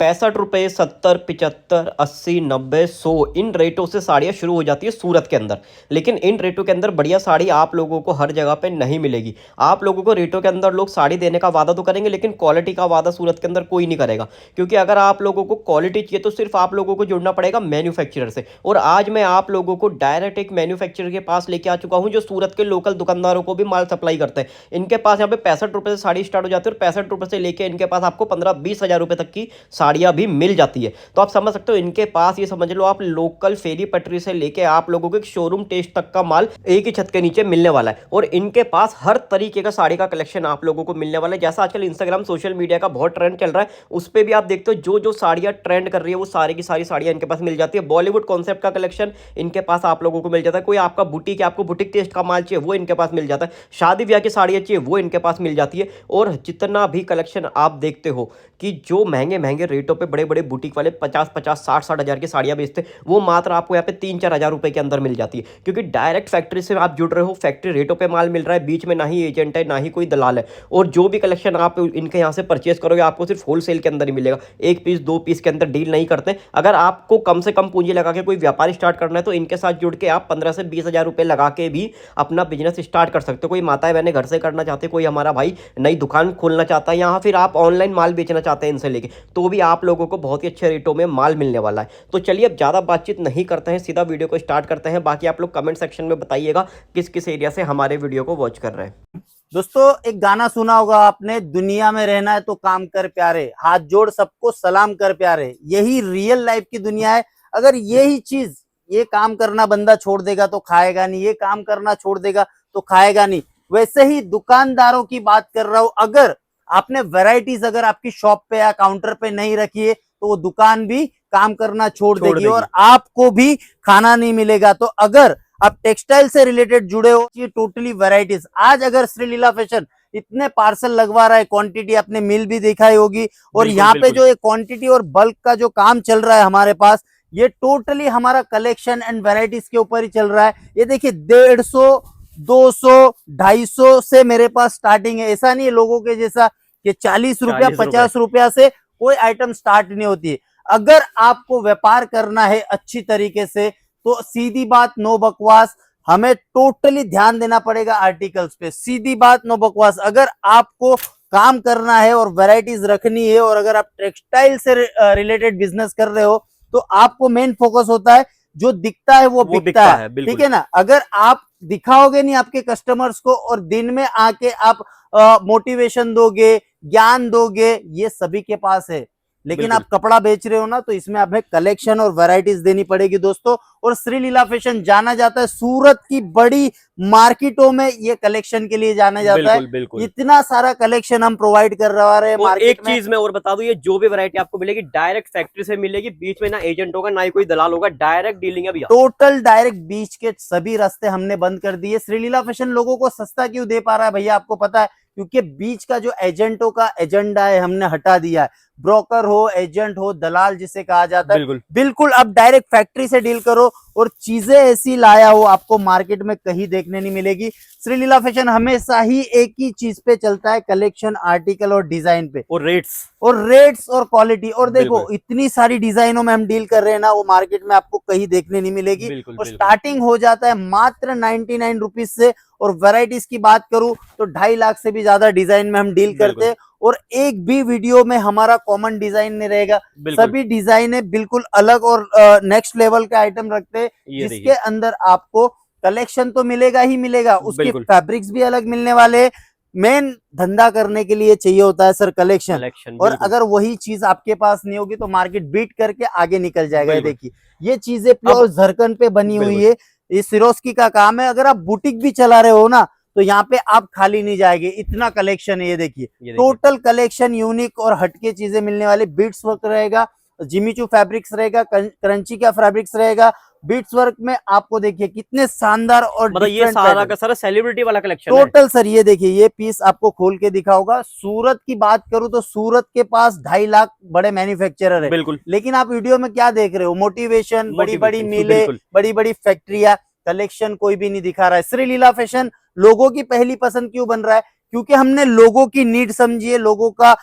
₹65, 70, 75, 80, 90, 100 इन रेटों से साड़ियाँ शुरू हो जाती है सूरत के अंदर। लेकिन इन रेटों के अंदर बढ़िया साड़ी आप लोगों को हर जगह पे नहीं मिलेगी। आप लोगों को रेटों के अंदर लोग साड़ी देने का वादा तो करेंगे, लेकिन क्वालिटी का वादा सूरत के अंदर कोई नहीं करेगा। क्योंकि अगर आप लोगों को क्वालिटी चाहिए तो सिर्फ आप लोगों को जुड़ना पड़ेगा मैन्युफैक्चरर से। और आज मैं आप लोगों को डायरेक्ट एक मैन्युफैक्चरर के पास लेके आ चुका हूँ जो सूरत के लोकल दुकानदारों को भी माल सप्लाई करते हैं। इनके पास यहाँ पे ₹65 से साड़ी स्टार्ट हो जाती है और ₹65 से लेके इनके पास आपको 15-20 हज़ार रुपये तक की साड़ियाँ भी मिल जाती है। तो आप समझ सकते हो इनके पास, ये समझ लो आप लोकल फेरी पटरी से लेके आप लोगों को एक शोरूम टेस्ट तक का माल एक ही छत के नीचे मिलने वाला है। और इनके पास हर तरीके का साड़ी का कलेक्शन आप लोगों को मिलने वाला है। जैसा आजकल इंस्टाग्राम सोशल मीडिया का बहुत ट्रेंड चल रहा है, उस पर भी आप देखते हो जो जो साड़ियाँ ट्रेंड कर रही है वो सारी की सारी साड़ियाँ इनके पास मिल जाती है। बॉलीवुड कॉन्सेप्ट का कलेक्शन इनके पास आप लोगों को मिल जाता है। कोई आपका बुटीक है, आपको बुटीक टेस्ट का माल चाहिए वो इनके पास मिल जाता है। शादी ब्याह की साड़ियाँ चाहिए वो इनके पास मिल जाती है। और जितना भी कलेक्शन आप देखते हो कि जो महंगे महंगे रेटों पे बड़े बड़े बुटीक वाले 50-50, 60-60 हज़ार की साड़ियाँ बेचते हैं, वो मात्र आपको यहाँ पे 3-4 हज़ार रुपए के अंदर मिल जाती है। क्योंकि डायरेक्ट फैक्ट्री से आप जुड़ रहे हो, फैक्ट्री रेटों पे माल मिल रहा है, बीच में ना ही एजेंट है ना ही कोई दलाल है। और जो भी कलेक्शन आप इनके यहाँ से परचेस करोगे आपको सिर्फ होलसेल के अंदर ही मिलेगा। एक पीस 2 पीस के अंदर डील नहीं करते। अगर आपको कम से कम पूंजी लगा के कोई व्यापार स्टार्ट करना है तो इनके साथ जुड़ के आप 15 से 20 हज़ार रुपये लगा के भी अपना बिजनेस स्टार्ट कर सकते हो। कोई माताएं बहनें घर से करना चाहते, कोई हमारा भाई नई दुकान खोलना चाहता है, यहाँ फिर आप ऑनलाइन माल बेचना चाहते हैं इनसे लेके, तो भी आप लोगों को बहुत ही अच्छे रेटों में माल मिलने वाला है। तो चलिए अब ज़्यादा बातचीत नहीं करते हैं, सीधा वीडियो को स्टार्ट करते हैं। बाकी आप लोग कमेंट सेक्शन में बताइएगा किस किस एरिया से हमारे वीडियो को वॉच कर रहे हैं। दोस्तों, एक गाना सुना होगा आपने, दुनिया में रहना है तो काम कर प्यारे, हाथ जोड़ सबको सलाम कर प्यारे। यही रियल लाइफ की दुनिया है। अगर यही चीज, ये काम करना बंदा छोड़ देगा तो खाएगा नहीं, ये काम करना छोड़ देगा तो खाएगा नहीं। वैसे ही दुकानदारों की बात कर रहा हूं, अगर आपने वैरायटीज अगर आपकी शॉप पे या काउंटर पे नहीं रखी है तो वो दुकान भी काम करना छोड़ देगी और आपको भी खाना नहीं मिलेगा। तो अगर आप टेक्सटाइल से रिलेटेड जुड़े हो, ये टोटली वैरायटीज। आज अगर श्री लीला फैशन इतने पार्सल लगवा रहा है, क्वांटिटी आपने मिल भी दिखाई होगी, और यहाँ पे जो ये क्वांटिटी और बल्क का जो काम चल रहा है हमारे पास, ये टोटली हमारा कलेक्शन एंड वैरायटीज के ऊपर ही चल रहा है। ये देखिए 150, 200, 250 से मेरे पास स्टार्टिंग है। ऐसा नहीं है लोगों के जैसा कि 40 रुपया 50 रुपया से कोई आइटम स्टार्ट नहीं होती है। अगर आपको व्यापार करना है अच्छी तरीके से तो सीधी बात, नो बकवास, हमें टोटली ध्यान देना पड़ेगा आर्टिकल्स पे। सीधी बात, नो बकवास। अगर आपको काम करना है और वैरायटीज रखनी है और अगर आप टेक्सटाइल से रिलेटेड बिजनेस कर रहे हो तो आपको मेन फोकस होता है जो दिखता है वो बिकता है, ठीक है ना। अगर आप दिखाओगे नहीं आपके कस्टमर्स को और दिन में आके आप मोटिवेशन दोगे, ज्ञान दोगे, ये सभी के पास है। लेकिन आप कपड़ा बेच रहे हो ना, तो इसमें हमें कलेक्शन और वैरायटीज देनी पड़ेगी दोस्तों। और श्री लीला फैशन जाना जाता है सूरत की बड़ी मार्केटों में, ये कलेक्शन के लिए जाना जाता है। इतना सारा कलेक्शन हम प्रोवाइड कर रहे हैं मार्केट में। एक चीज मैं और बता दूं, ये जो भी वैरायटी आपको मिलेगी डायरेक्ट फैक्ट्री से मिलेगी, बीच में ना एजेंट होगा ना ही कोई दलाल होगा, डायरेक्ट डीलिंग है भैया। टोटल डायरेक्ट बीच के सभी रास्ते हमने बंद कर दिए। श्री लीला फैशन लोगों को सस्ता क्यों दे पा रहा है भैया, आपको पता है? क्योंकि बीच का जो एजेंटों का एजेंडा है हमने हटा दिया है। ब्रोकर हो, एजेंट हो, दलाल जिसे कहा जाता है, बिल्कुल अब डायरेक्ट फैक्ट्री से डील करो और चीजें ऐसी लाया हो आपको मार्केट में कहीं देखने नहीं मिलेगी। श्री लीला फैशन हमेशा ही एक ही चीज पे चलता है, कलेक्शन, आर्टिकल और डिजाइन पे, और रेट्स और क्वालिटी। और देखो इतनी सारी डिजाइनों में हम डील कर रहे हैं ना, वो मार्केट में आपको कहीं देखने नहीं मिलेगी। और स्टार्टिंग हो जाता है मात्र 99 रुपीज से, और वैरायटीज की बात करूं तो 2.5 लाख से भी ज्यादा डिजाइन में हम डील करते हैं। और एक भी वीडियो में हमारा कॉमन डिजाइन नहीं रहेगा, सभी डिजाइन बिल्कुल अलग और नेक्स्ट लेवल के आइटम रखते हैं, जिसके अंदर आपको कलेक्शन तो मिलेगा ही मिलेगा, उसके फैब्रिक्स भी अलग मिलने वाले। मेन धंधा करने के लिए चाहिए होता है सर कलेक्शन, और अगर वही चीज आपके पास नहीं होगी तो मार्केट बीट करके आगे निकल जाएगा। देखिए ये चीजें प्योर झरकन पे बनी हुई है, ये सिरोस्की का काम है। अगर आप बुटीक भी चला रहे हो ना तो यहाँ पे आप खाली नहीं जाएंगे, इतना कलेक्शन है। ये देखिए टोटल कलेक्शन यूनिक और हटके चीजें मिलने वाली। बीट्स वर्क रहेगा, जिमीचू फैब्रिक्स रहेगा, क्रंची का फैब्रिक्स रहेगा। बीट्स वर्क में आपको देखिए कितने शानदार और मतलब ये सारा का सारा सेलिब्रिटी वाला कलेक्शन टोटल सर। ये देखिए ये पीस आपको खोल के दिखाऊंगा। सूरत की बात करूं तो सूरत के पास 2.5 लाख बड़े मैन्युफैक्चरर है, लेकिन आप वीडियो में क्या देख रहे हो? मोटिवेशन, बड़ी बड़ी मिले, बड़ी बड़ी फैक्ट्रियां, कलेक्शन कोई भी नहीं दिखा रहा है। श्री लीला फैशन लोगों की पहली पसंद क्यों बन रहा है? क्योंकि हमने लोगों की नीड समझी है, लोगों का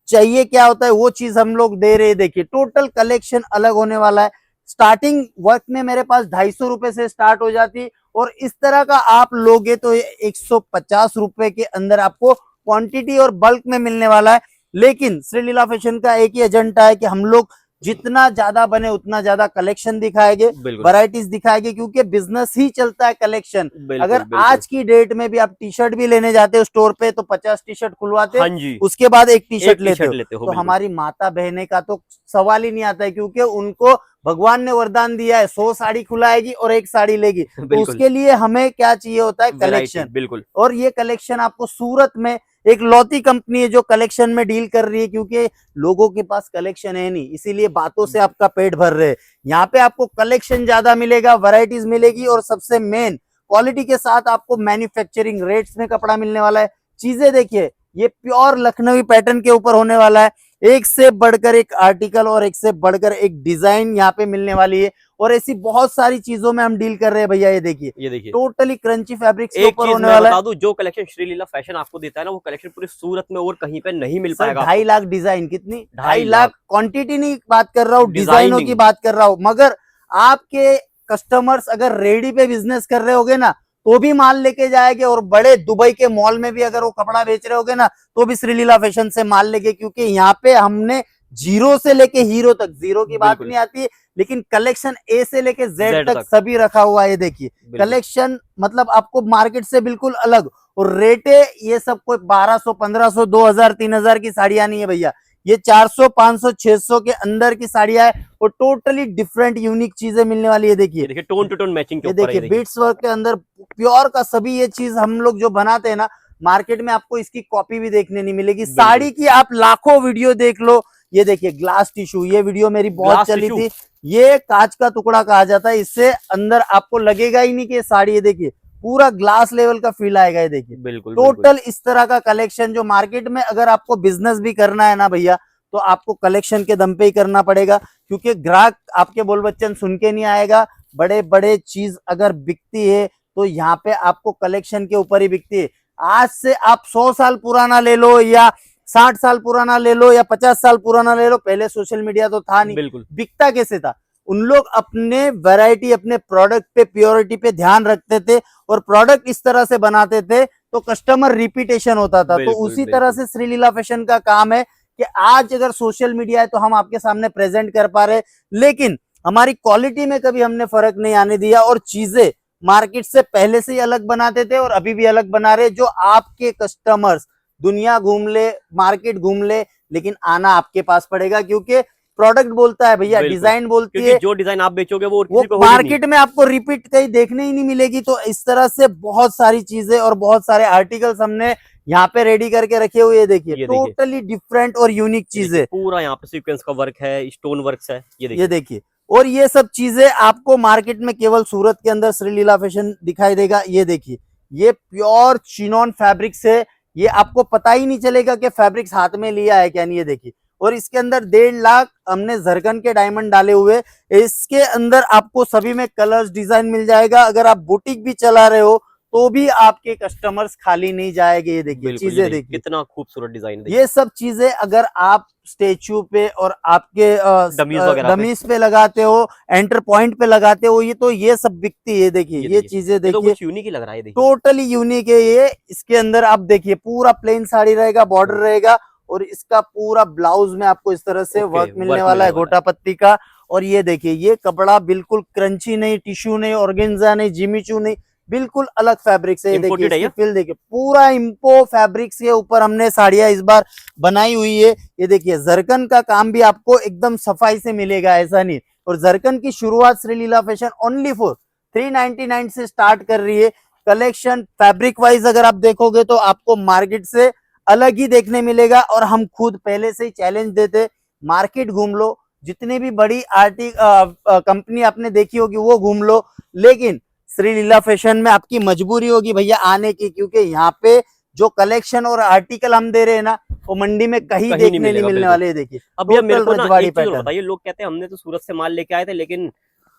चाहिए क्या होता है वो चीज हम लोग दे रहे हैं। देखिए टोटल कलेक्शन अलग होने वाला है। स्टार्टिंग वर्क में मेरे पास 250 रुपए से स्टार्ट हो जाती, और इस तरह का आप लोगे तो 150 रुपए के अंदर आपको क्वांटिटी और बल्क में मिलने वाला है। लेकिन श्रीलीला फैशन का एक ही एजेंडा है कि हम लोग जितना ज्यादा बने उतना ज्यादा कलेक्शन दिखाएंगे, बिल्कुल वैरायटीज दिखाएंगे, क्योंकि बिजनेस ही चलता है कलेक्शन। बिल्कुल अगर बिल्कुल। आज की डेट में भी आप टी शर्ट भी लेने जाते हो स्टोर पे तो 50 टी शर्ट खुलवाते, हाँ जी, उसके बाद एक टी एक शर्ट टी लेते शर्ट हो। लेते हो तो बिल्कुल। हमारी माता बहने का तो सवाल ही नहीं आता है, क्योंकि उनको भगवान ने वरदान दिया है 100 साड़ी खुलाएगी और एक साड़ी लेगी। तो बिल्कुल उसके लिए हमें क्या चाहिए होता है? Variety collection. बिल्कुल और ये कलेक्शन आपको सूरत में एक लौती कंपनी है जो कलेक्शन में डील कर रही है, क्योंकि लोगों के पास कलेक्शन है नहीं, इसीलिए बातों से आपका पेट भर रहे हैं। यहाँ पे आपको कलेक्शन ज्यादा मिलेगा, वैरायटीज मिलेगी, और सबसे मेन क्वालिटी के साथ आपको मैन्युफैक्चरिंग रेट्स में कपड़ा मिलने वाला है। चीजें देखिए, ये प्योर लखनवी पैटर्न के ऊपर होने वाला है। एक से बढ़कर एक आर्टिकल और एक से बढ़कर एक डिजाइन यहाँ पे मिलने वाली है, और ऐसी बहुत सारी चीजों में हम डील कर रहे हैं भैया। ये देखिए ये देखिए। टोटली क्रंची फैब्रिक्स के एक ऊपर चीज होने मैं वाला है। बता दूं, जो कलेक्शन श्रीलीला फैशन आपको देता है ना, वो कलेक्शन पूरी सूरत में और कहीं पे नहीं मिल सर पाएगा 2.5 आपको। लाख डिजाइन, कितनी 2.5 2.5 लाख लाख क्वांटिटी नहीं बात कर रहा हूँ, डिजाइनों की डिजाइनिंग बात कर रहा हूँ। मगर आपके कस्टमर्स अगर रेडी पे बिजनेस कर रहे होगे ना तो भी माल लेके जाएंगे, और बड़े दुबई के मॉल में भी अगर वो कपड़ा बेच रहे होगे ना तो भी श्रीलीला फैशन से माल लेके, क्योंकि यहाँ पे हमने जीरो से लेके हीरो तक, जीरो की बात बिल्कुल नहीं आती, लेकिन कलेक्शन ए से लेके जेड जेड तक तक सभी रखा हुआ है। ये देखिए बिल्कुल कलेक्शन मतलब आपको मार्केट से बिल्कुल अलग, और रेटे ये सब कोई 1200 1500 2000 3000 की साड़ियां नहीं है भैया। ये 400 500 600 के अंदर की साड़ियां है, और टोटली डिफरेंट यूनिक चीजें मिलने वाली है। ये देखिए देखिए टोन टू टोन मैचिंग के ये ऊपर है। देखिए ये देखिए बीट्स वर्क के अंदर प्योर का सभी ये चीज हम लोग जो बनाते हैं ना, मार्केट में आपको इसकी कॉपी भी देखने नहीं मिलेगी। बिल्कुल साड़ी की आप लाखों वीडियो देख लो। ये देखिए ग्लास टिश्यू, ये वीडियो मेरी बहुत ग्लास चली टिश्यू थी। ये कांच का टुकड़ा कहा जाता है, इससे अंदर आपको लगेगा ही नहीं कि ये साड़ी। ये देखिए पूरा ग्लास लेवल का फील आएगा। ये देखिए बिल्कुल बिल्कुल टोटल इस तरह का कलेक्शन जो मार्केट में अगर आपको बिजनेस भी करना है ना भैया, तो आपको कलेक्शन के दम पे ही करना पड़ेगा, क्योंकि ग्राहक आपके बोल बच्चन सुन के नहीं आएगा। बड़े बड़े चीज अगर बिकती है तो यहाँ पे आपको कलेक्शन के ऊपर ही बिकती है। आज से आप 100 साल पुराना ले लो या 60 साल पुराना ले लो या 50 साल पुराना ले लो, पहले सोशल मीडिया तो था नहीं, बिल्कुल बिकता कैसे था? उन लोग अपने वैरायटी, अपने प्रोडक्ट पे, प्योरिटी पे ध्यान रखते थे, और प्रोडक्ट इस तरह से बनाते थे तो कस्टमर रिपीटेशन होता था। तो बिल्कुल उसी तरह बिल्कुल से श्रीलीला फैशन का काम है कि आज अगर सोशल मीडिया है तो हम आपके सामने प्रेजेंट कर पा रहे, लेकिन हमारी क्वालिटी में कभी हमने फर्क नहीं आने दिया, और चीजें मार्केट से पहले से ही अलग बनाते थे और अभी भी अलग बना रहे। जो आपके कस्टमर्स दुनिया घूम ले, मार्केट घूम ले, लेकिन आना आपके पास पड़ेगा, क्योंकि प्रोडक्ट बोलता है भैया, बिल्कुल। डिजाइन बोलती क्योंकि है। जो डिजाइन आप बेचोगे वो और वो किसी पे होगी नहीं। मार्केट में आपको रिपीट कहीं देखने ही नहीं मिलेगी। तो इस तरह से बहुत सारी चीजें और बहुत सारे आर्टिकल्स हमने यहाँ पे रेडी करके रखे हुए। ये देखिए ये देखिए। टोटली डिफरेंट और यूनिक ये देखिए, चीजें। पूरा यहाँ पे सीक्वेंस का वर्क है, स्टोन वर्क्स है। ये ये देखिए देखिए, और ये सब चीजें आपको मार्केट में केवल सूरत के अंदर श्रीलीला फैशन दिखाई देगा। ये देखिए ये प्योर चिनॉन फैब्रिक्स है, ये आपको पता ही नहीं चलेगा कि फैब्रिक्स हाथ में लिया है क्या नहीं। ये देखिए, और इसके अंदर 1.5 लाख हमने जरकन के डायमंड डाले हुए। इसके अंदर आपको सभी में कलर्स, डिजाइन मिल जाएगा। अगर आप बुटीक भी चला रहे हो तो भी आपके कस्टमर्स खाली नहीं जाएंगे। ये देखिए बिल्कुल। ये चीजें देखिए देखिए, कितना खूबसूरत डिजाइन है। ये सब चीजें अगर आप स्टेच्यू पे और आपके डमीज वगैरह पे डमीज पे लगाते हो, एंटर पॉइंट पे लगाते हो, ये तो ये सब बिकती है। देखिए ये चीजें ये तो देखिए कुछ यूनिक ही लग रहा है। देखिए टोटली यूनिक है ये। इसके अंदर आप देखिए पूरा प्लेन साड़ी रहेगा, बॉर्डर रहेगा, और इसका पूरा ब्लाउज में आपको इस तरह से ओके, वर्क मिलने वर्क वाला है, मिलने वाला गोटा पत्ती का। और ये देखिए ये कपड़ा बिल्कुल क्रंची नहीं, टिश्यू नहीं, ऑर्गेन्जा नहीं, जिमीचू नहीं, बिल्कुल अलग फैब्रिक से। ये देखिए Imported है इसकी ये? फील देखिए, पूरा इम्पो फैब्रिक्स के ऊपर हमने साड़ियां इस बार बनाई हुई है। ये देखिए जरकन का काम भी आपको एकदम सफाई से मिलेगा, ऐसा नहीं। और जरकन की शुरुआत श्रीलीला फैशन ओनली फॉर 399 से स्टार्ट कर रही है। कलेक्शन फैब्रिक वाइज अगर आप देखोगे तो आपको मार्केट से अलग ही देखने मिलेगा, और हम खुद पहले से ही चैलेंज देते, मार्केट घूम लो, जितनी भी बड़ी कंपनी आपने देखी होगी वो घूम लो, लेकिन श्रीलीला फैशन में आपकी मजबूरी होगी भैया आने की, क्योंकि यहाँ पे जो कलेक्शन और आर्टिकल हम दे रहे हैं ना, वो मंडी में कहीं देखने नहीं मिलने वाले। देखिए अब भैया मेरे टोटल को ना रजवाड़ी एक चीज और पैटर्न। बताइए, लोग कहते हैं हमने तो सूरत से माल लेके आए थे, लेकिन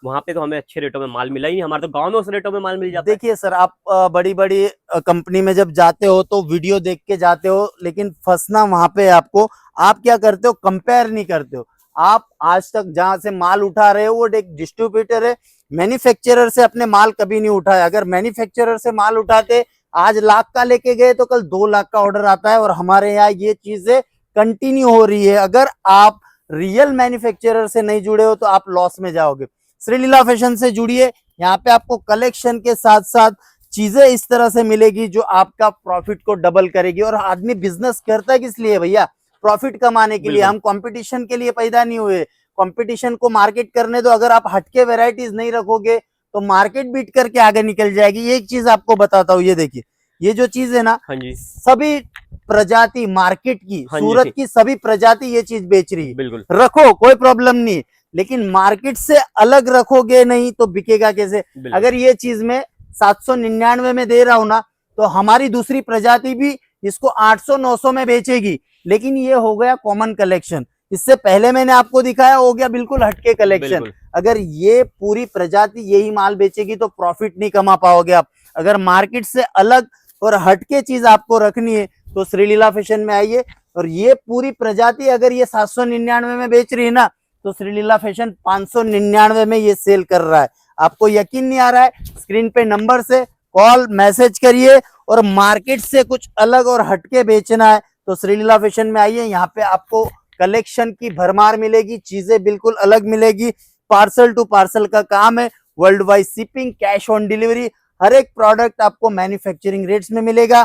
वहां पे तो हमें अच्छे रेटों में माल मिला ही नहीं, हमारे तो गांव में उस रेटों में माल मिल जाता है। देखिए सर, आप बड़ी बड़ी कंपनी में जब जाते हो तो वीडियो देख के जाते हो, लेकिन फंसना वहां पे है आपको। आप क्या करते हो, कंपेयर नहीं करते हो। आप आज तक जहां से माल उठा रहे हो वो एक डिस्ट्रीब्यूटर है, मैन्युफैक्चरर से अपने माल कभी नहीं उठाया। अगर मैन्युफैक्चरर से माल उठाते, आज लाख का लेके गए तो कल 2 लाख का ऑर्डर आता है, और हमारे यहाँ ये चीजें कंटिन्यू हो रही है। अगर आप रियल मैन्युफैक्चरर से नहीं जुड़े हो तो आप लॉस में जाओगे। श्रीलीला फैशन से जुड़िए, यहाँ पे आपको कलेक्शन के साथ साथ चीजें इस तरह से मिलेगी जो आपका प्रॉफिट को डबल करेगी। और आदमी बिजनेस करता है किस लिए भैया, प्रॉफिट कमाने के लिए। हम कंपटीशन के लिए पैदा नहीं हुए, कंपटीशन को मार्केट करने दो। अगर आप हटके वेराइटीज नहीं रखोगे तो मार्केट बीट करके आगे निकल जाएगी। एक चीज आपको बताता हूँ, ये देखिए, ये जो चीज है ना, हाँ जी, सभी प्रजाति मार्केट की, हाँ जी, सूरत की सभी प्रजाति ये चीज बेच रही है। बिल्कुल रखो, कोई प्रॉब्लम नहीं, लेकिन मार्केट से अलग रखोगे नहीं तो बिकेगा कैसे। बिल्कुल। अगर ये चीज मैं 799 में दे रहा हूं ना, तो हमारी दूसरी प्रजाति भी इसको 800-900 में बेचेगी, लेकिन ये हो गया कॉमन कलेक्शन। इससे पहले मैंने आपको दिखाया हो गया बिल्कुल हटके कलेक्शन। बिल्कुल। अगर ये पूरी प्रजाति यही माल बेचेगी तो प्रॉफिट नहीं कमा पाओगे आप। अगर मार्केट से अलग और हटके चीज आपको रखनी है तो श्रीलीला फैशन में आइए। और ये पूरी प्रजाति अगर ये 799 में बेच रही है ना, तो श्रीलीला फैशन 599 में ये सेल कर रहा है। आपको यकीन नहीं आ रहा है, स्क्रीन पे नंबर से कॉल मैसेज करिए। और मार्केट से कुछ अलग और हटके बेचना है तो श्रीलीला फैशन में आइए। यहाँ पे आपको कलेक्शन की भरमार मिलेगी, चीजें बिल्कुल अलग मिलेगी। पार्सल टू पार्सल का काम है, world wide shipping, cash on delivery. हर एक प्रोडक्ट आपको मैन्युफैक्चरिंग रेट्स में मिलेगा।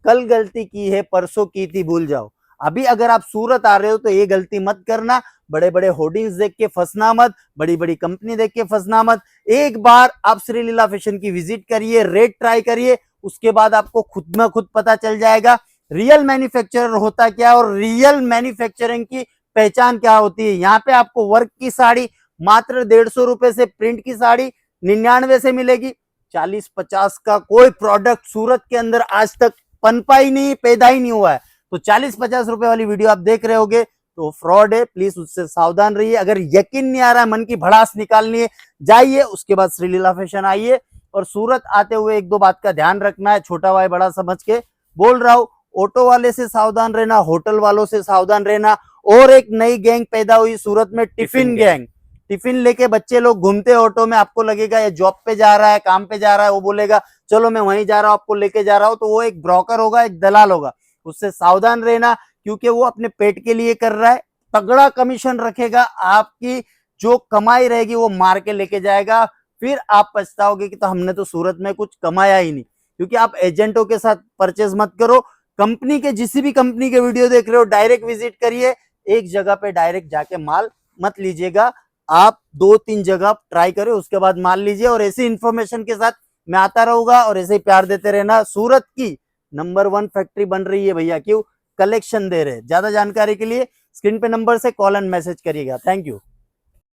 कल गलती की है, परसों की थी भूल जाओ। अभी अगर आप सूरत आ रहे हो तो ये गलती मत करना। बड़े बड़े होर्डिंग्स देख के फंसना मत, बड़ी बड़ी कंपनी देख के फंसना मत। एक बार आप श्रीलीला फैशन की विजिट करिए, रेट ट्राई करिए, उसके बाद आपको खुद में खुद पता चल जाएगा रियल मैन्युफैक्चरर होता क्या और रियल मैन्युफैक्चरिंग की पहचान क्या होती है। यहाँ पे आपको वर्क की साड़ी मात्र 150 रुपए से, प्रिंट की साड़ी 99 से मिलेगी। 40-50 का कोई प्रोडक्ट सूरत के अंदर आज तक पनपा ही नहीं, पैदा ही नहीं हुआ है। तो 40-50 रुपए वाली वीडियो आप देख रहे होगे तो फ्रॉड है, प्लीज उससे सावधान रहिए। अगर यकीन नहीं आ रहा है, मन की भड़ास निकालनी है, जाइए, उसके बाद श्रीलीला फैशन आइए। और सूरत आते हुए 1-2 बात का ध्यान रखना है, छोटा भाई बड़ा समझ के बोल रहा हूं। ऑटो वाले से सावधान रहना, होटल वालों से सावधान रहना। और एक नई गैंग पैदा हुई सूरत में, टिफिन गैंग। टिफिन लेके बच्चे लोग घूमते ऑटो में, आपको लगेगा ये जॉब पे जा रहा है, काम पे जा रहा है, वो बोलेगा चलो मैं वहीं जा रहा हूं, आपको लेके जा रहा हूं, तो वो एक ब्रोकर होगा, एक दलाल होगा। उससे सावधान रहना, क्योंकि वो अपने पेट के लिए कर रहा है। तगड़ा कमीशन रखेगा, आपकी जो कमाई रहेगी वो मार के लेके जाएगा। फिर आप पछताओगे कि तो हमने तो सूरत में कुछ कमाया ही नहीं। क्योंकि आप एजेंटों के साथ परचेज मत करो। कंपनी के, जिस भी कंपनी के वीडियो देख रहे हो, डायरेक्ट विजिट करिए। एक जगह पे डायरेक्ट जाके माल मत लीजिएगा, आप 2-3 जगह ट्राई करें, उसके बाद माल लीजिए। और ऐसी इंफॉर्मेशन के साथ मैं आता रहूंगा, और ऐसे ही प्यार देते रहना। सूरत की नंबर 1 फैक्ट्री बन रही है भैया, क्यों? कलेक्शन दे रहे हैं। ज्यादा जानकारी के लिए स्क्रीन पे नंबर से कॉल एंड मैसेज करिएगा। Thank you.